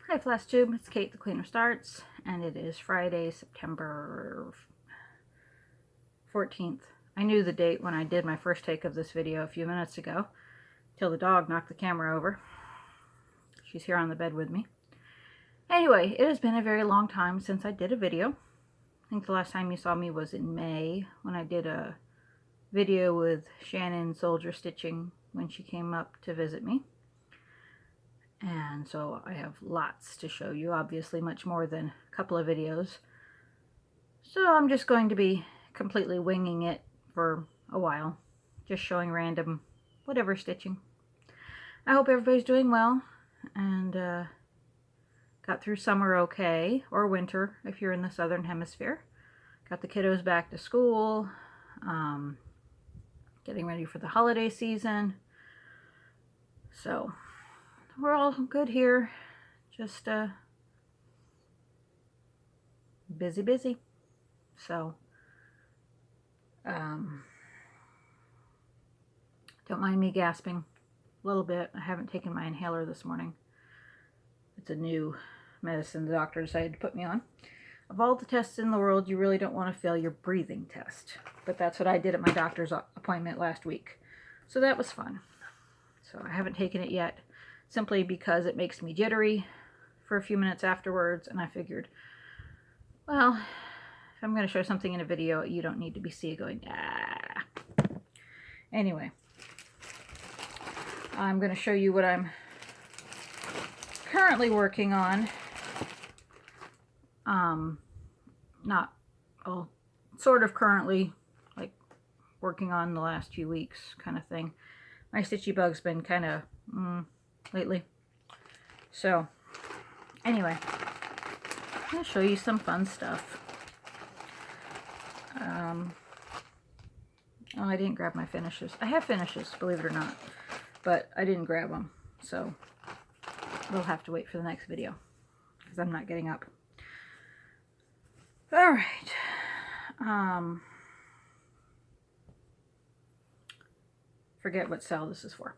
Hi Flosstube, it's Kate the Queen of Starts, and it is Friday, September 14th. I knew the date when I did my first take of this video a few minutes ago, till the dog knocked the camera over. She's here on the bed with me. Anyway, it has been a very long time since I did a video. I think the last time you saw me was in May, when I did a video with Shannon soldier stitching when she came up to visit me. And so I have lots to show you, obviously much more than a couple of videos. So I'm just going to be completely winging it for a while, just showing random whatever stitching. I hope everybody's doing well and got through summer okay, or winter if you're in the southern hemisphere. Got the kiddos back to school, getting ready for the holiday season. So we're all good here, just busy. So don't mind me gasping a little bit. I haven't taken my inhaler this morning. It's a new medicine the doctor decided to put me on. Of all the tests in the world, you really don't want to fail your breathing test, but that's what I did at my doctor's appointment last week, so that was fun. So I haven't taken it yet, simply because it makes me jittery for a few minutes afterwards, and I figured, well, if I'm going to show something in a video, you don't need to be seeing going, ah. Anyway, I'm going to show you what I'm currently working on. Sort of currently, like working on the last few weeks kind of thing. My stitchy bug's been kind of lately. So anyway, I'll show you some fun stuff. Oh, I didn't grab my finishes. I have finishes, believe it or not, but I didn't grab them, so we'll have to wait for the next video because I'm not getting up. All right. Forget what cell this is for.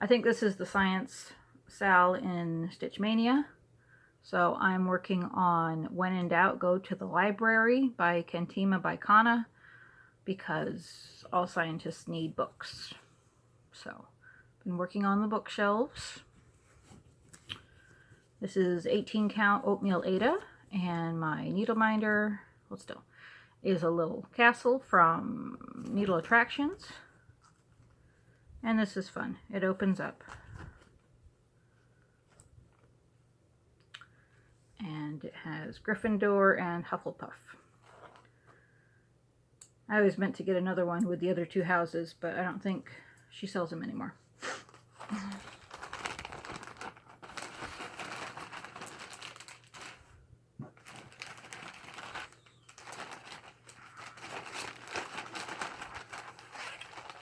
I think this is the science Sal in Stitch Mania. So I'm working on When in Doubt, Go to the Library by Kentima by Fauna, because all scientists need books. So been working on the bookshelves. This is 18 count oatmeal Ada, and my needle minder, hold still, is a little castle from Needle Attractions. And this is fun. It opens up. And it has Gryffindor and Hufflepuff. I always meant to get another one with the other two houses, but I don't think she sells them anymore.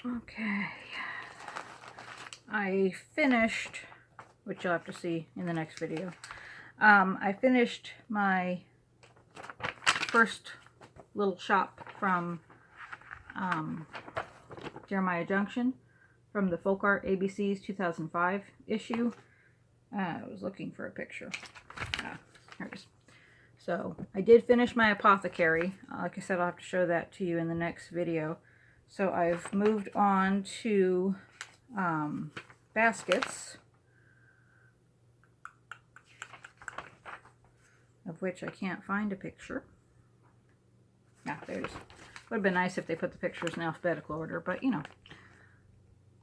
Okay. I finished, which you'll have to see in the next video. I finished my first little shop from Jeremiah Junction, from the Folk Art ABC's 2005 issue. I was looking for a picture. Here it is. So I did finish my apothecary. Like I said, I'll have to show that to you in the next video. So I've moved on to baskets, of which I can't find a picture. Ah, there it is. Would have been nice if they put the pictures in alphabetical order, but you know.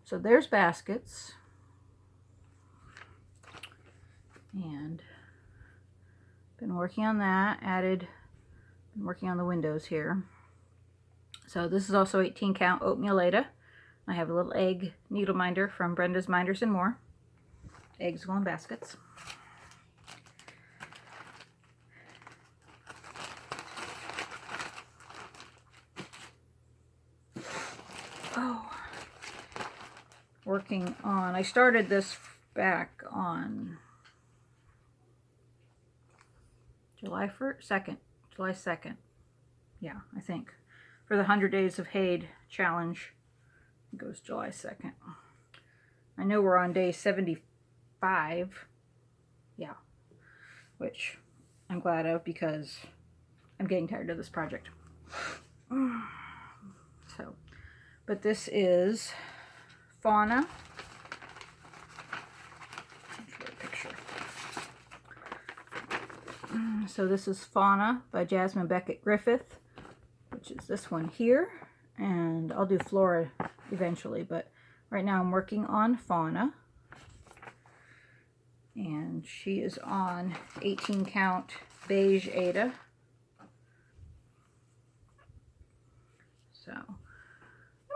So there's baskets. And been working on that. Been working on the windows here. So this is also 18 count oatmeal Ada. I have a little egg needle minder from Brenda's Minders and More. Eggs go in baskets. Oh, working on, I started this back on July 2nd. Yeah, I think. For the 100 Days of Hade challenge. It goes July 2nd. I know we're on day 75. Yeah. which I'm glad of because I'm getting tired of this project. So, but this is Fauna. So this is Fauna by Jasmine Beckett Griffith, which is this one here. And I'll do Flora eventually, but right now I'm working on Fauna. And she is on 18 count beige Ada. So I'm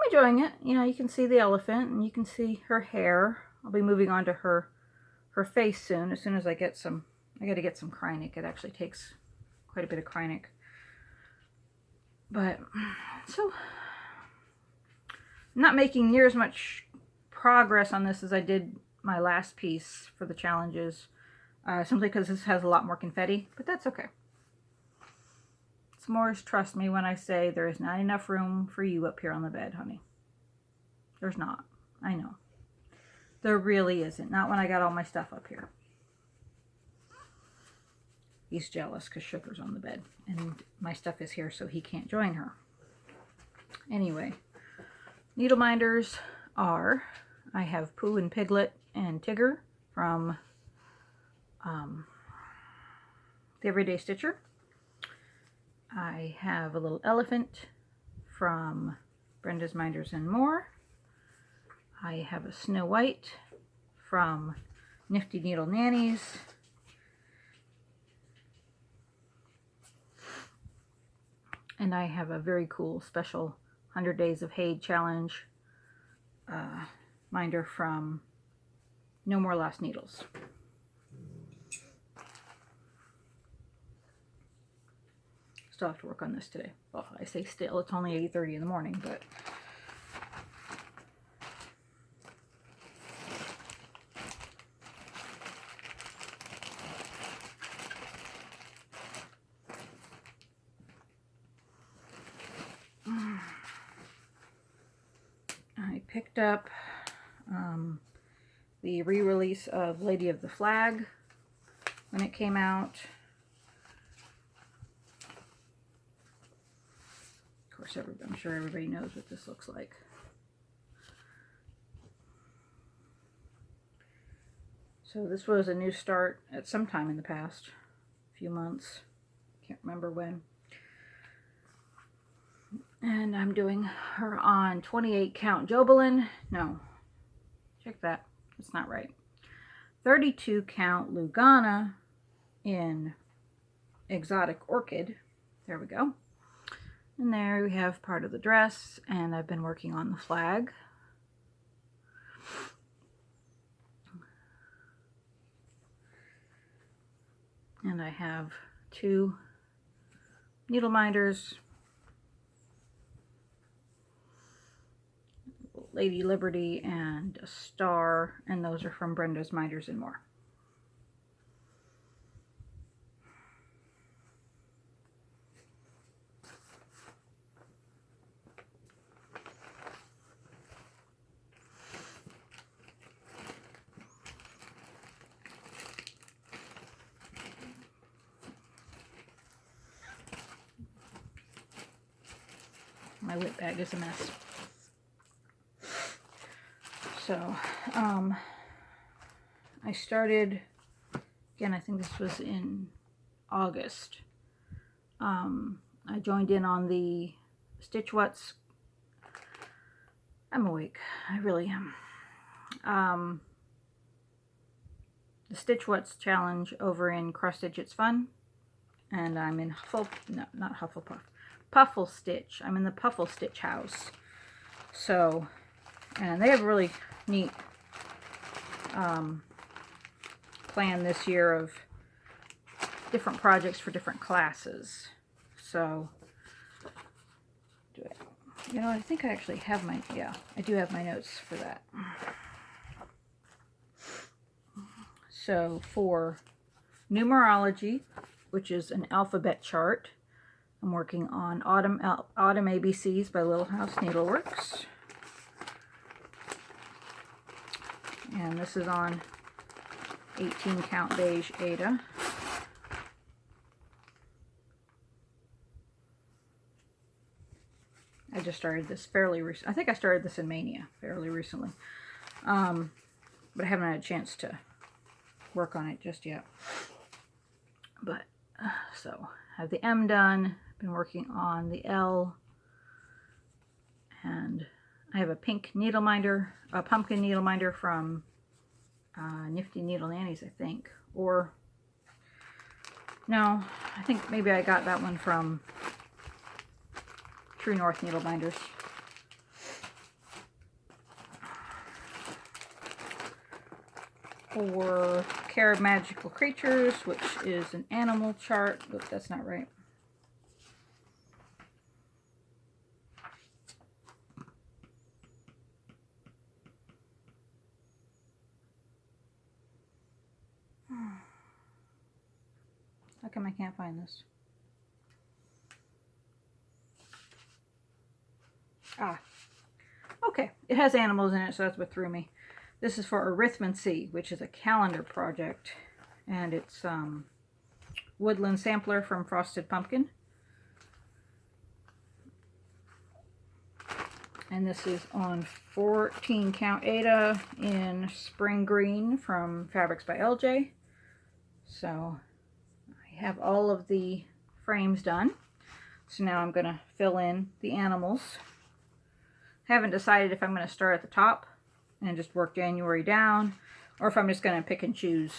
enjoying it. You know, you can see the elephant and you can see her hair. I'll be moving on to her face soon as I get some. I got to get some Krynic. It actually takes quite a bit of Krynic. But, so, I'm not making near as much progress on this as I did my last piece for the challenges. Simply because this has a lot more confetti. But that's okay. S'mores, trust me when I say there is not enough room for you up here on the bed, honey. There's not. I know. There really isn't. Not when I got all my stuff up here. He's jealous because Sugar's on the bed and my stuff is here, so he can't join her. Anyway, needle minders are, I have Pooh and Piglet and Tigger from the Everyday Stitcher. I have a little elephant from Brenda's Minders and More. I have a Snow White from Nifty Needle Nannies. And I have a very cool special 100 Days of Hay Challenge minder from No More Lost Needles. Still have to work on this today. Well, I say still, it's only 8:30 in the morning, but I picked up the re-release of Lady of the Flag when it came out. Of course, I'm sure everybody knows what this looks like. So this was a new start at some time in the past, few months, can't remember when. And I'm doing her on 28 count Jobelin. No, check that. It's not right. 32 count Lugana in Exotic Orchid. There we go. And there we have part of the dress. And I've been working on the flag. And I have 2 needle minders. Lady Liberty and a star, and those are from Brenda's Minders and More. My whip bag is a mess. So, I started, again, I think this was in August. I joined in on the Stitch What's, I'm awake, I really am. The Stitch What's challenge over in Cross Stitch It's Fun. And I'm in not Hufflepuff, Puffle Stitch. I'm in the Puffle Stitch house. So, and they have a really neat plan this year of different projects for different classes. So, you know, I think I actually have my, yeah, I do have my notes for that. So, for numerology, which is an alphabet chart, I'm working on Autumn ABCs by Little House Needleworks. And this is on 18 count beige Ada. just started this fairly recently. I think I started this in Mania fairly recently. But I haven't had a chance to work on it just yet. But, so, I have the M done. Been working on the L. And I have a pink needle minder, a pumpkin needle minder from Nifty Needle Nannies, I think. Or, no, I think maybe I got that one from True North Needle Minders. For Care of Magical Creatures, which is an animal chart. Oops, that's not right. How come I can't find this? Ah, okay. It has animals in it, so that's what threw me. This is for Arithmancy, which is a calendar project, and it's Woodland Sampler from Frosted Pumpkin. And this is on 14 count Ada in Spring Green from Fabrics by LJ. So I have all of the frames done. So now I'm going to fill in the animals. I haven't decided if I'm going to start at the top and just work January down, or if I'm just going to pick and choose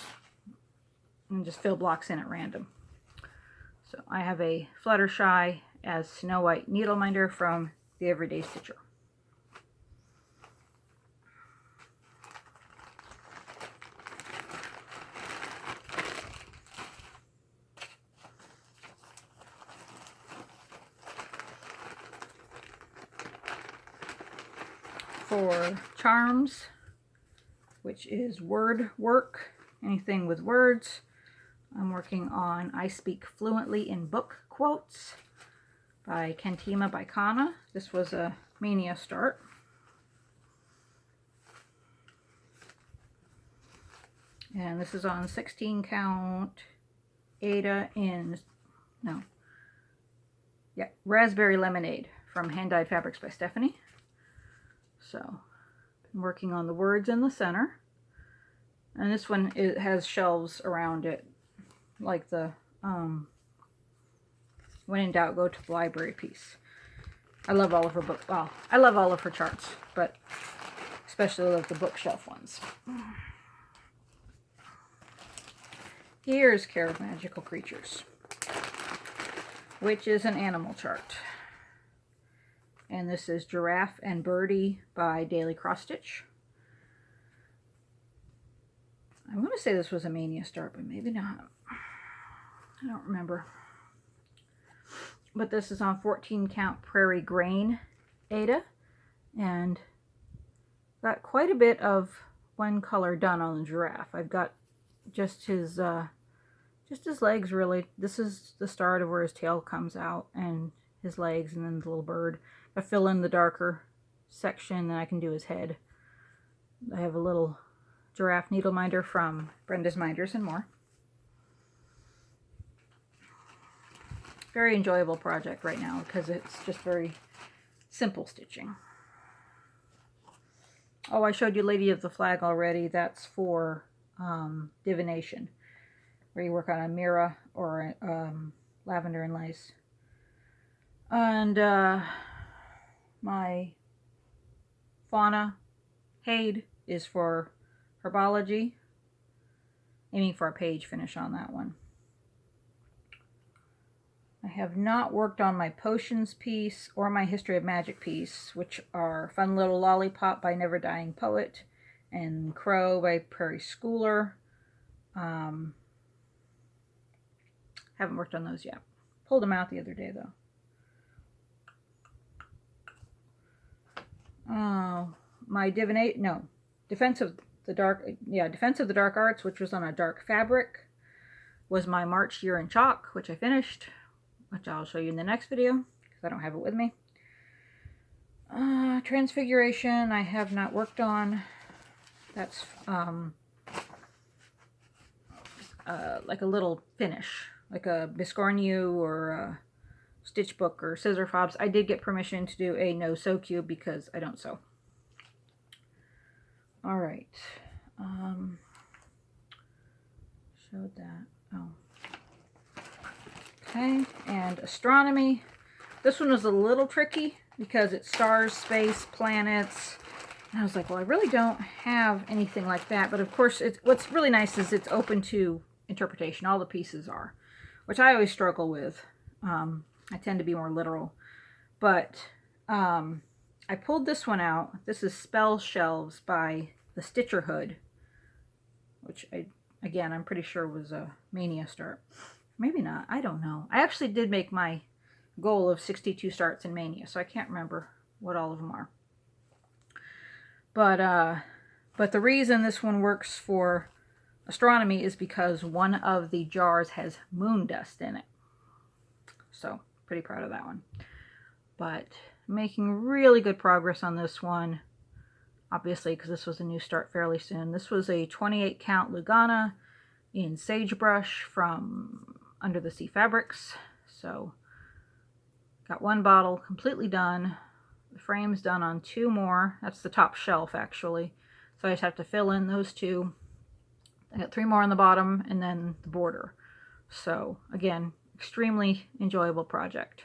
and just fill blocks in at random. So I have a Fluttershy as Snow White needle minder from the Everyday Stitcher. For Charms, which is word work, anything with words, I'm working on I Speak Fluently in Book Quotes by Kentima by Fauna. This was a Mania start. And this is on 16 count Ada in, Raspberry Lemonade from Hand Dyed Fabrics by Stephanie. So, I'm working on the words in the center. And this one, it has shelves around it, like the, when in doubt, go to the library piece. I love all of her books. Well, I love all of her charts, but especially love the bookshelf ones. Here's Care of Magical Creatures, which is an animal chart. And this is Giraffe and Birdie by Daily Cross Stitch. I want to say this was a Mania start, but maybe not. I don't remember. But this is on 14 count Prairie Grain Ada. And got quite a bit of one color done on the giraffe. I've got just his legs, really. This is the start of where his tail comes out, and his legs, and then the little bird. I fill in the darker section, then I can do his head. I have a little giraffe needle minder from Brenda's Minders and More. Very enjoyable project right now because it's just very simple stitching. Oh, I showed you Lady of the Flag already. That's for divination, where you work on a Mira or lavender and lace. And my Fauna Hade is for herbology. Aiming for a page finish on that one. I have not worked on my potions piece or my History of Magic piece, which are Fun Little Lollipop by Never Dying Poet and Crow by Prairie Schooler. Haven't worked on those yet. Pulled them out the other day though. My Defense of the Dark Arts, which was on a dark fabric, was my March Year in Chalk, which I finished, which I'll show you in the next video, because I don't have it with me. Transfiguration, I have not worked on. That's like a little finish, like a Biscornu or a stitch book or scissor fobs. I did get permission to do a no sew cube because I don't sew. All right. Showed that. Oh. Okay, and astronomy. This one was a little tricky because it's stars, space, planets. And I was like, well, I really don't have anything like that. But of course, what's really nice is it's open to interpretation. All the pieces are, which I always struggle with. I tend to be more literal. But I pulled this one out. This is Spell Shelves by the Stitcher Hood, which again, I'm pretty sure was a Mania start. Maybe not. I don't know. I actually did make my goal of 62 starts in Mania, so I can't remember what all of them are. But the reason this one works for astronomy is because one of the jars has moon dust in it. So, pretty proud of that one. But making really good progress on this one, obviously, because this was a new start fairly soon. This was a 28 count Lugana in Sagebrush from Under the Sea Fabrics. So, got one bottle completely done. The frame's done on 2 more. That's the top shelf, actually. So I just have to fill in those 2. I got 3 more on the bottom, and then the border. So, again, extremely enjoyable project.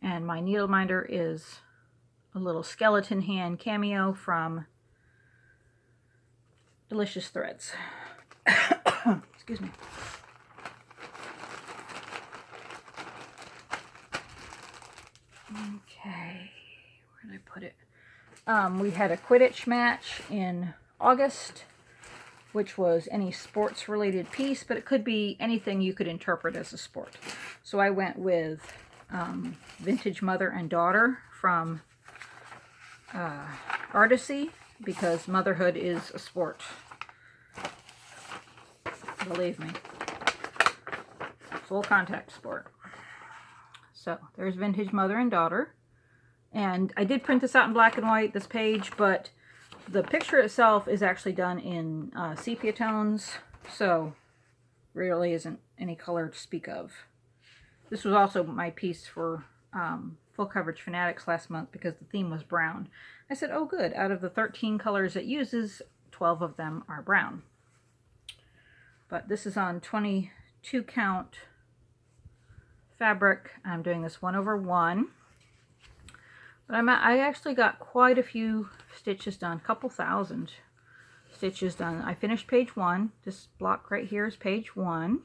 And my needle minder is a little skeleton hand cameo from Delicious Threads. Excuse me. Okay, where did I put it? We had a Quidditch match in August, which was any sports related piece, but it could be anything you could interpret as a sport. So I went with Vintage Mother and Daughter from Artisy, because motherhood is a sport. Believe me. Full contact sport. So there's Vintage Mother and Daughter. And I did print this out in black and white, this page, but the picture itself is actually done in sepia tones, so really isn't any color to speak of. This was also my piece for Full Coverage Fanatics last month because the theme was brown. I said, oh good, out of the 13 colors it uses, 12 of them are brown. But this is on 22 count fabric. I'm doing this 1/1. But I actually got quite a few stitches done, a couple thousand stitches done. I finished page 1. This block right here is page 1.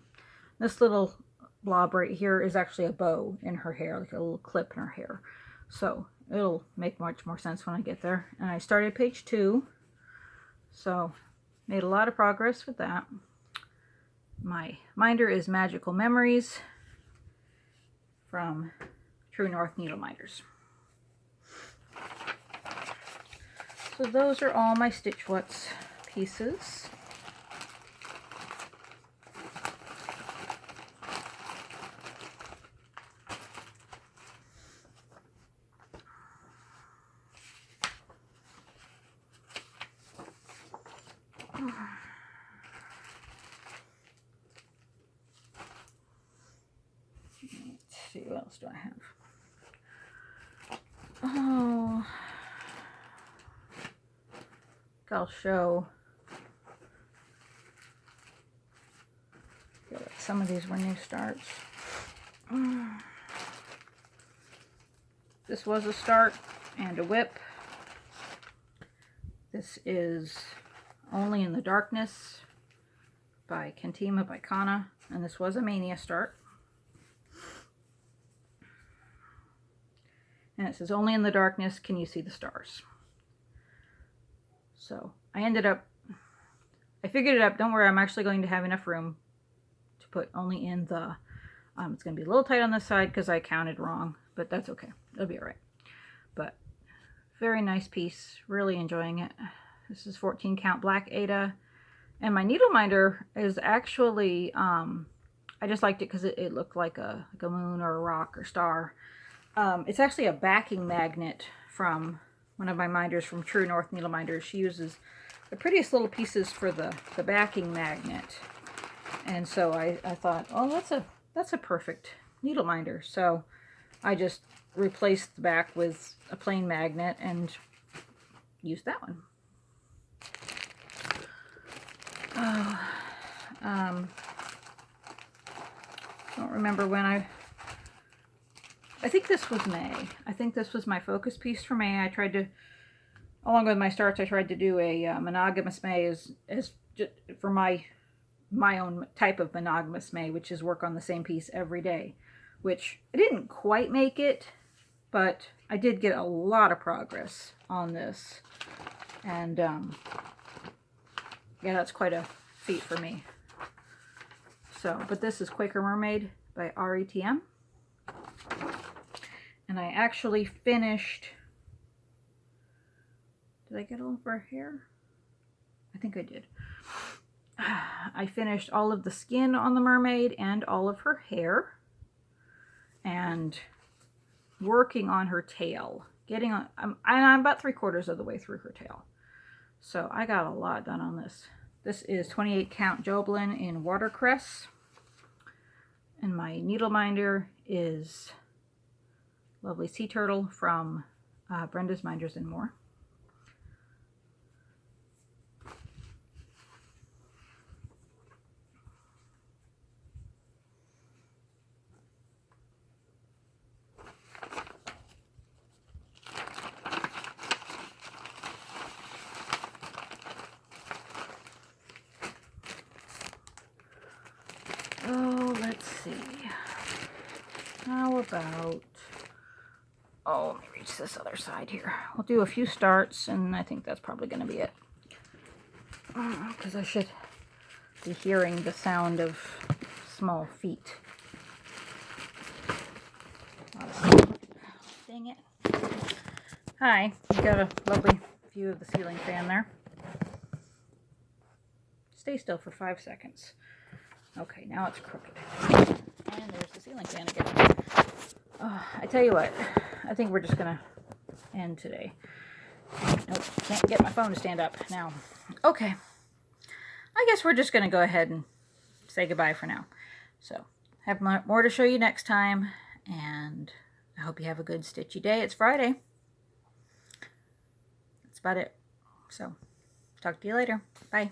This little blob right here is actually a bow in her hair, like a little clip in her hair. So it'll make much more sense when I get there. And I started page 2. So made a lot of progress with that. My minder is Magical Memories from True North Needle Minders. So those are all my Stitch What's pieces. Let's see, what else do I have? Oh, I'll show. I feel like some of these were new starts. This was a start and a whip. This is Only in the Darkness by Kentima by Kana, and this was a Mania start. And it says, only in the darkness can you see the stars. So I figured it up. Don't worry, I'm actually going to have enough room to put only in the, it's going to be a little tight on this side because I counted wrong, but that's okay. It'll be all right. But very nice piece. Really enjoying it. This is 14 count black Ada. And my needle minder is actually, I just liked it because it looked like a moon or a rock or star. It's actually a backing magnet from one of my minders from True North Needle Minders. She uses the prettiest little pieces for the backing magnet. And so I thought, oh, that's a perfect needle minder. So I just replaced the back with a plain magnet and used that one. Don't remember when I think this was May. I think this was my focus piece for May. I tried to, along with my starts, I tried to do a monogamous May as just for my own type of monogamous May, which is work on the same piece every day, which I didn't quite make it, but I did get a lot of progress on this. And yeah, that's quite a feat for me. So, but this is Quaker Mermaid by RETM. And I actually finished, did I get all of her hair? I think I did. I finished all of the skin on the mermaid and all of her hair. And working on her tail. I'm about 3/4 of the way through her tail. So I got a lot done on this. This is 28 count Joblin in watercress. And my needle minder is Lovely Sea Turtle from Brenda's Minders and More. Oh, let's see. How about, oh, let me reach this other side here. We'll do a few starts, and I think that's probably going to be it. Because I should be hearing the sound of small feet. Dang it. Hi, you got a lovely view of the ceiling fan there. Stay still for 5 seconds. Okay, now it's crooked. And there's the ceiling fan again. I tell you what, I think we're just going to end today. Nope, can't get my phone to stand up now. Okay, I guess we're just going to go ahead and say goodbye for now. So, have more to show you next time, and I hope you have a good stitchy day. It's Friday. That's about it. So, talk to you later. Bye.